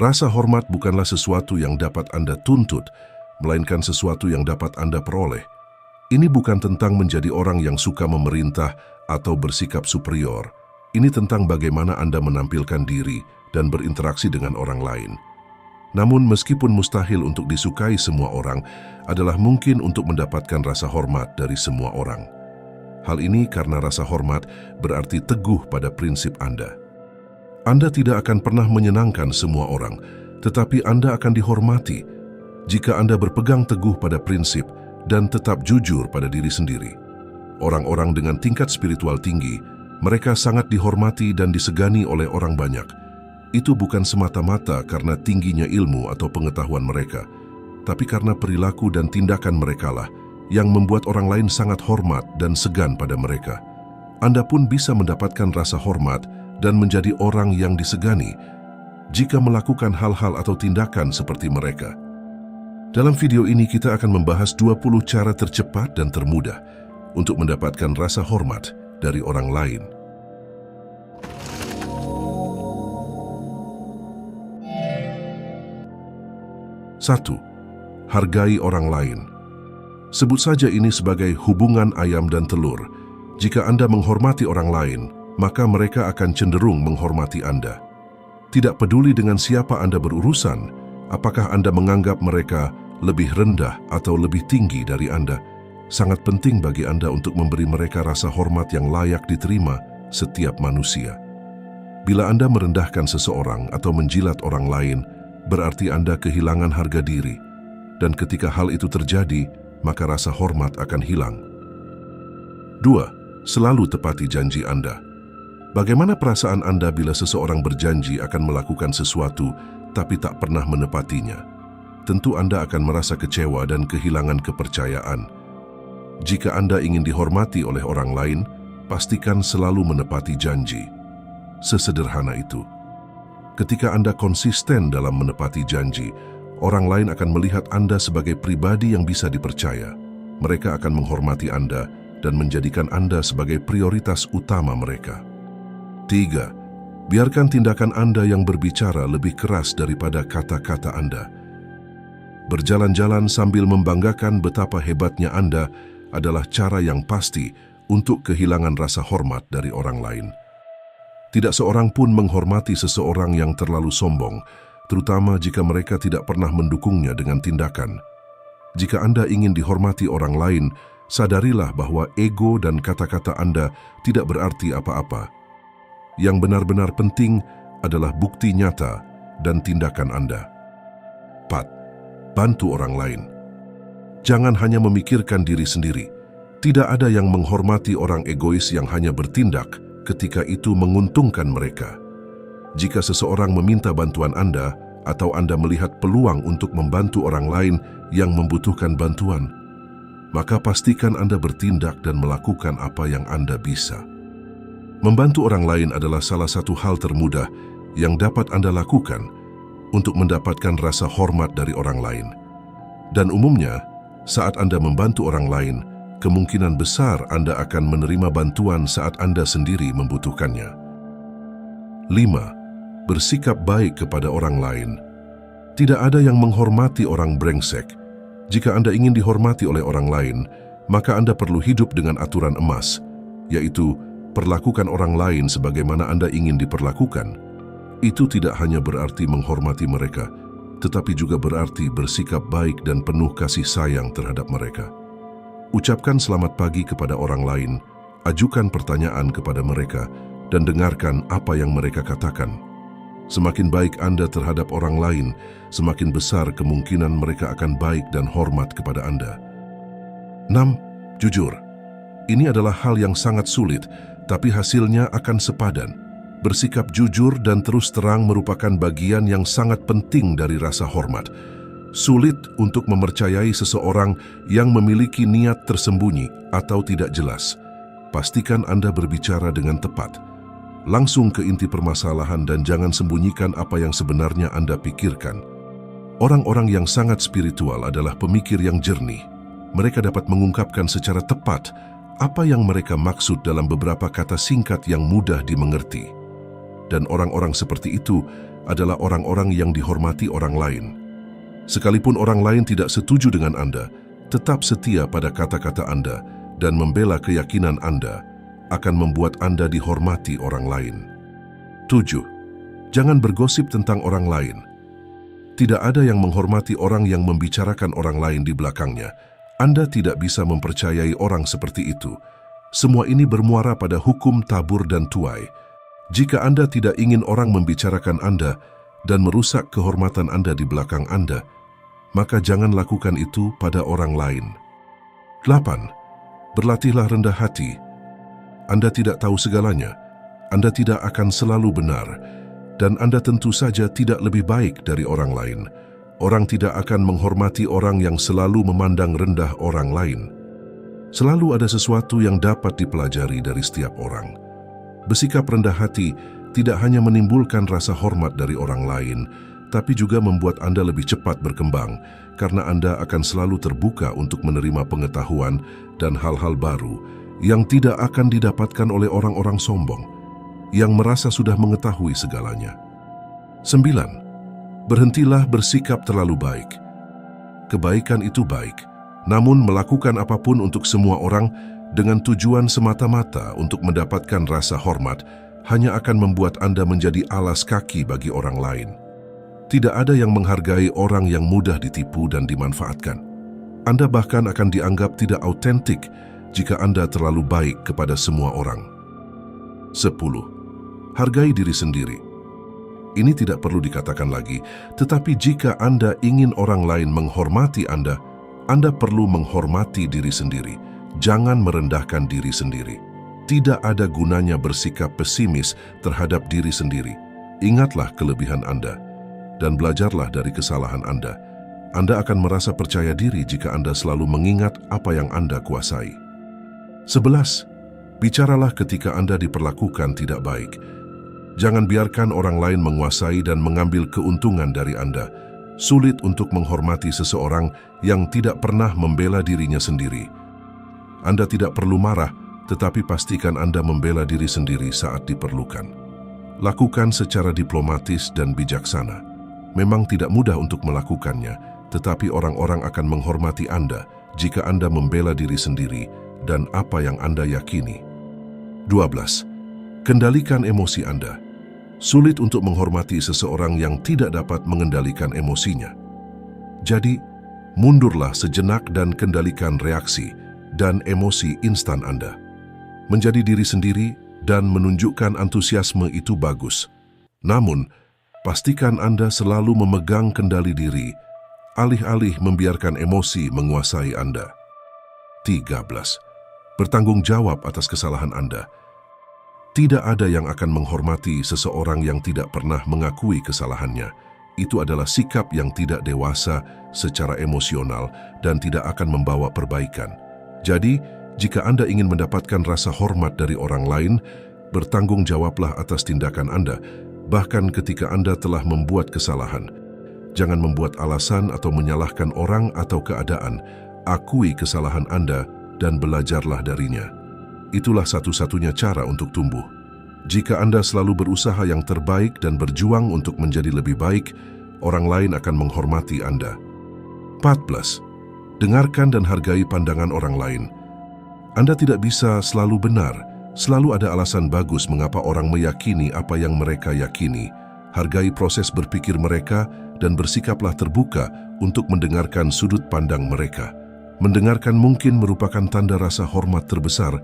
Rasa hormat bukanlah sesuatu yang dapat Anda tuntut, melainkan sesuatu yang dapat Anda peroleh. Ini bukan tentang menjadi orang yang suka memerintah atau bersikap superior. Ini tentang bagaimana Anda menampilkan diri dan berinteraksi dengan orang lain. Namun meskipun mustahil untuk disukai semua orang, adalah mungkin untuk mendapatkan rasa hormat dari semua orang. Hal ini karena rasa hormat berarti teguh pada prinsip Anda. Anda tidak akan pernah menyenangkan semua orang, tetapi Anda akan dihormati jika Anda berpegang teguh pada prinsip dan tetap jujur pada diri sendiri. Orang-orang dengan tingkat spiritual tinggi, mereka sangat dihormati dan disegani oleh orang banyak. Itu bukan semata-mata karena tingginya ilmu atau pengetahuan mereka, tapi karena perilaku dan tindakan merekalah yang membuat orang lain sangat hormat dan segan pada mereka. Anda pun bisa mendapatkan rasa hormat dan menjadi orang yang disegani jika melakukan hal-hal atau tindakan seperti mereka. Dalam video ini kita akan membahas 20 cara tercepat dan termudah untuk mendapatkan rasa hormat dari orang lain. Satu, hargai orang lain. Sebut saja ini sebagai hubungan ayam dan telur. Jika Anda menghormati orang lain, maka mereka akan cenderung menghormati Anda. Tidak peduli dengan siapa Anda berurusan, apakah Anda menganggap mereka lebih rendah atau lebih tinggi dari Anda, sangat penting bagi Anda untuk memberi mereka rasa hormat yang layak diterima setiap manusia. Bila Anda merendahkan seseorang atau menjilat orang lain, berarti Anda kehilangan harga diri, dan ketika hal itu terjadi, maka rasa hormat akan hilang. 2. Selalu tepati janji Anda. Bagaimana perasaan Anda bila seseorang berjanji akan melakukan sesuatu tapi tak pernah menepatinya? Tentu Anda akan merasa kecewa dan kehilangan kepercayaan. Jika Anda ingin dihormati oleh orang lain, pastikan selalu menepati janji. Sesederhana itu. Ketika Anda konsisten dalam menepati janji, orang lain akan melihat Anda sebagai pribadi yang bisa dipercaya. Mereka akan menghormati Anda dan menjadikan Anda sebagai prioritas utama mereka. 3. Biarkan tindakan Anda yang berbicara lebih keras daripada kata-kata Anda. Berjalan-jalan sambil membanggakan betapa hebatnya Anda adalah cara yang pasti untuk kehilangan rasa hormat dari orang lain. Tidak seorang pun menghormati seseorang yang terlalu sombong, terutama jika mereka tidak pernah mendukungnya dengan tindakan. Jika Anda ingin dihormati orang lain, sadarilah bahwa ego dan kata-kata Anda tidak berarti apa-apa. Yang benar-benar penting adalah bukti nyata dan tindakan Anda. 4. Bantu orang lain. Jangan hanya memikirkan diri sendiri. Tidak ada yang menghormati orang egois yang hanya bertindak ketika itu menguntungkan mereka. Jika seseorang meminta bantuan Anda atau Anda melihat peluang untuk membantu orang lain yang membutuhkan bantuan, maka pastikan Anda bertindak dan melakukan apa yang Anda bisa. Membantu orang lain adalah salah satu hal termudah yang dapat Anda lakukan untuk mendapatkan rasa hormat dari orang lain. Dan umumnya, saat Anda membantu orang lain, kemungkinan besar Anda akan menerima bantuan saat Anda sendiri membutuhkannya. 5. Bersikap baik kepada orang lain. Tidak ada yang menghormati orang brengsek. Jika Anda ingin dihormati oleh orang lain, maka Anda perlu hidup dengan aturan emas, yaitu perlakukan orang lain sebagaimana Anda ingin diperlakukan. Itu tidak hanya berarti menghormati mereka, tetapi juga berarti bersikap baik dan penuh kasih sayang terhadap mereka. Ucapkan selamat pagi kepada orang lain, ajukan pertanyaan kepada mereka, dan dengarkan apa yang mereka katakan. Semakin baik Anda terhadap orang lain, semakin besar kemungkinan mereka akan baik dan hormat kepada Anda. 6. Jujur. Ini adalah hal yang sangat sulit, tapi hasilnya akan sepadan. Bersikap jujur dan terus terang merupakan bagian yang sangat penting dari rasa hormat. Sulit untuk mempercayai seseorang yang memiliki niat tersembunyi atau tidak jelas. Pastikan Anda berbicara dengan tepat. Langsung ke inti permasalahan dan jangan sembunyikan apa yang sebenarnya Anda pikirkan. Orang-orang yang sangat spiritual adalah pemikir yang jernih. Mereka dapat mengungkapkan secara tepat apa yang mereka maksud dalam beberapa kata singkat yang mudah dimengerti. Dan orang-orang seperti itu adalah orang-orang yang dihormati orang lain. Sekalipun orang lain tidak setuju dengan Anda, tetap setia pada kata-kata Anda dan membela keyakinan Anda akan membuat Anda dihormati orang lain. 7. Jangan bergosip tentang orang lain. Tidak ada yang menghormati orang yang membicarakan orang lain di belakangnya. Anda tidak bisa mempercayai orang seperti itu. Semua ini bermuara pada hukum tabur dan tuai. Jika Anda tidak ingin orang membicarakan Anda dan merusak kehormatan Anda di belakang Anda, maka jangan lakukan itu pada orang lain. 8. Berlatihlah rendah hati. Anda tidak tahu segalanya. Anda tidak akan selalu benar. Dan Anda tentu saja tidak lebih baik dari orang lain. Orang tidak akan menghormati orang yang selalu memandang rendah orang lain. Selalu ada sesuatu yang dapat dipelajari dari setiap orang. Bersikap rendah hati tidak hanya menimbulkan rasa hormat dari orang lain, tapi juga membuat Anda lebih cepat berkembang, karena Anda akan selalu terbuka untuk menerima pengetahuan dan hal-hal baru yang tidak akan didapatkan oleh orang-orang sombong yang merasa sudah mengetahui segalanya. 9. Berhentilah bersikap terlalu baik. Kebaikan itu baik, namun melakukan apapun untuk semua orang dengan tujuan semata-mata untuk mendapatkan rasa hormat hanya akan membuat Anda menjadi alas kaki bagi orang lain. Tidak ada yang menghargai orang yang mudah ditipu dan dimanfaatkan. Anda bahkan akan dianggap tidak autentik jika Anda terlalu baik kepada semua orang. 10. Hargai diri sendiri. Ini tidak perlu dikatakan lagi, tetapi jika Anda ingin orang lain menghormati Anda perlu menghormati diri sendiri. Jangan merendahkan diri sendiri. Tidak ada gunanya bersikap pesimis terhadap diri sendiri. Ingatlah kelebihan Anda dan belajarlah dari kesalahan Anda. Anda akan merasa percaya diri jika Anda selalu mengingat apa yang Anda kuasai. 11. Bicaralah ketika Anda diperlakukan tidak baik. Jangan biarkan orang lain menguasai dan mengambil keuntungan dari Anda. Sulit untuk menghormati seseorang yang tidak pernah membela dirinya sendiri. Anda tidak perlu marah, tetapi pastikan Anda membela diri sendiri saat diperlukan. Lakukan secara diplomatis dan bijaksana. Memang tidak mudah untuk melakukannya, tetapi orang-orang akan menghormati Anda jika Anda membela diri sendiri dan apa yang Anda yakini. 12. Kendalikan emosi Anda. Sulit untuk menghormati seseorang yang tidak dapat mengendalikan emosinya. Jadi, mundurlah sejenak dan kendalikan reaksi dan emosi instan Anda. Menjadi diri sendiri dan menunjukkan antusiasme itu bagus. Namun, pastikan Anda selalu memegang kendali diri, alih-alih membiarkan emosi menguasai Anda. 13. Bertanggung jawab atas kesalahan Anda. Tidak ada yang akan menghormati seseorang yang tidak pernah mengakui kesalahannya. Itu adalah sikap yang tidak dewasa secara emosional dan tidak akan membawa perbaikan. Jadi, jika Anda ingin mendapatkan rasa hormat dari orang lain, bertanggung jawablah atas tindakan Anda, bahkan ketika Anda telah membuat kesalahan. Jangan membuat alasan atau menyalahkan orang atau keadaan. Akui kesalahan Anda dan belajarlah darinya. Itulah satu-satunya cara untuk tumbuh. Jika Anda selalu berusaha yang terbaik dan berjuang untuk menjadi lebih baik, orang lain akan menghormati Anda. 14. Dengarkan dan hargai pandangan orang lain. Anda tidak bisa selalu benar. Selalu ada alasan bagus mengapa orang meyakini apa yang mereka yakini. Hargai proses berpikir mereka dan bersikaplah terbuka untuk mendengarkan sudut pandang mereka. Mendengarkan mungkin merupakan tanda rasa hormat terbesar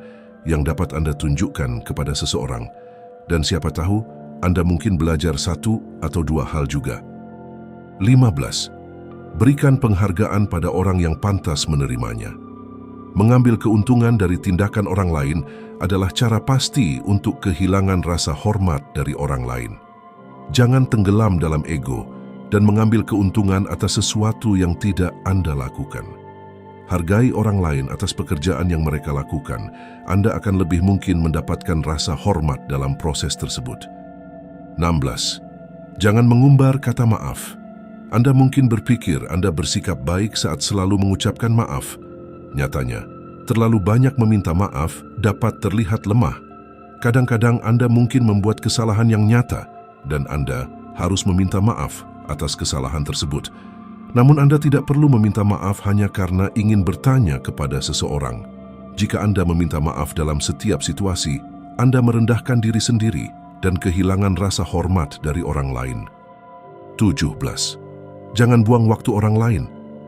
yang dapat Anda tunjukkan kepada seseorang. Dan siapa tahu, Anda mungkin belajar satu atau dua hal juga. 15. Berikan penghargaan pada orang yang pantas menerimanya. Mengambil keuntungan dari tindakan orang lain adalah cara pasti untuk kehilangan rasa hormat dari orang lain. Jangan tenggelam dalam ego dan mengambil keuntungan atas sesuatu yang tidak Anda lakukan. Hargai orang lain atas pekerjaan yang mereka lakukan. Anda akan lebih mungkin mendapatkan rasa hormat dalam proses tersebut. 16. Jangan mengumbar kata maaf. Anda mungkin berpikir Anda bersikap baik saat selalu mengucapkan maaf. Nyatanya, terlalu banyak meminta maaf dapat terlihat lemah. Kadang-kadang Anda mungkin membuat kesalahan yang nyata dan Anda harus meminta maaf atas kesalahan tersebut. Namun Anda tidak perlu meminta maaf hanya karena ingin bertanya kepada seseorang. Jika Anda meminta maaf dalam setiap situasi, Anda merendahkan diri sendiri dan kehilangan rasa hormat dari orang lain. 17. Jangan buang waktu orang lain.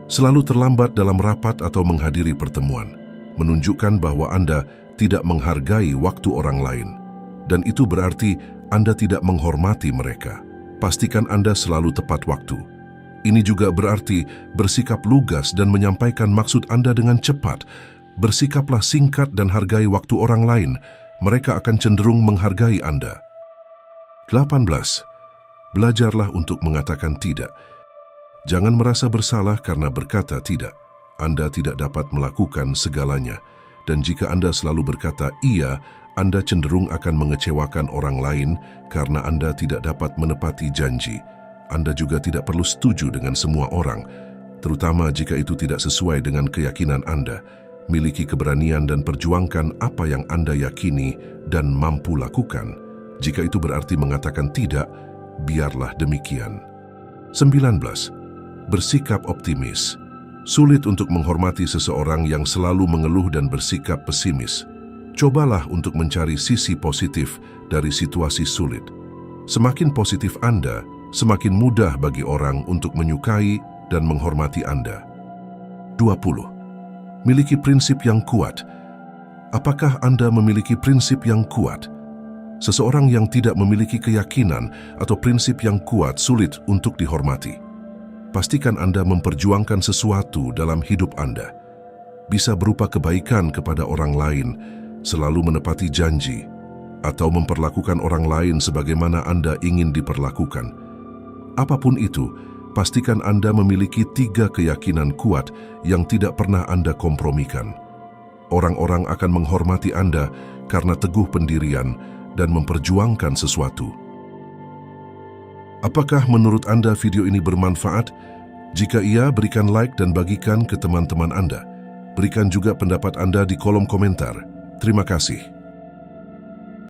Selalu terlambat dalam rapat atau menghadiri pertemuan menunjukkan bahwa Anda tidak menghargai waktu orang lain. Dan itu berarti Anda tidak menghormati mereka. Pastikan Anda selalu tepat waktu. Ini juga berarti bersikap lugas dan menyampaikan maksud Anda dengan cepat. Bersikaplah singkat dan hargai waktu orang lain. Mereka akan cenderung menghargai Anda. 18. Belajarlah untuk mengatakan tidak. Jangan merasa bersalah karena berkata tidak. Anda tidak dapat melakukan segalanya. Dan jika Anda selalu berkata iya, Anda cenderung akan mengecewakan orang lain karena Anda tidak dapat menepati janji. Anda juga tidak perlu setuju dengan semua orang, terutama jika itu tidak sesuai dengan keyakinan Anda. Miliki keberanian dan perjuangkan apa yang Anda yakini dan mampu lakukan. Jika itu berarti mengatakan tidak, biarlah demikian. 19. Bersikap optimis. Sulit untuk menghormati seseorang yang selalu mengeluh dan bersikap pesimis. Cobalah untuk mencari sisi positif dari situasi sulit. Semakin positif Anda, semakin mudah bagi orang untuk menyukai dan menghormati Anda. 20. Miliki prinsip yang kuat. Apakah Anda memiliki prinsip yang kuat? Seseorang yang tidak memiliki keyakinan atau prinsip yang kuat sulit untuk dihormati. Pastikan Anda memperjuangkan sesuatu dalam hidup Anda. Bisa berupa kebaikan kepada orang lain, selalu menepati janji, atau memperlakukan orang lain sebagaimana Anda ingin diperlakukan. Apapun itu, pastikan Anda memiliki 3 keyakinan kuat yang tidak pernah Anda kompromikan. Orang-orang akan menghormati Anda karena teguh pendirian dan memperjuangkan sesuatu. Apakah menurut Anda video ini bermanfaat? Jika iya, berikan like dan bagikan ke teman-teman Anda. Berikan juga pendapat Anda di kolom komentar. Terima kasih.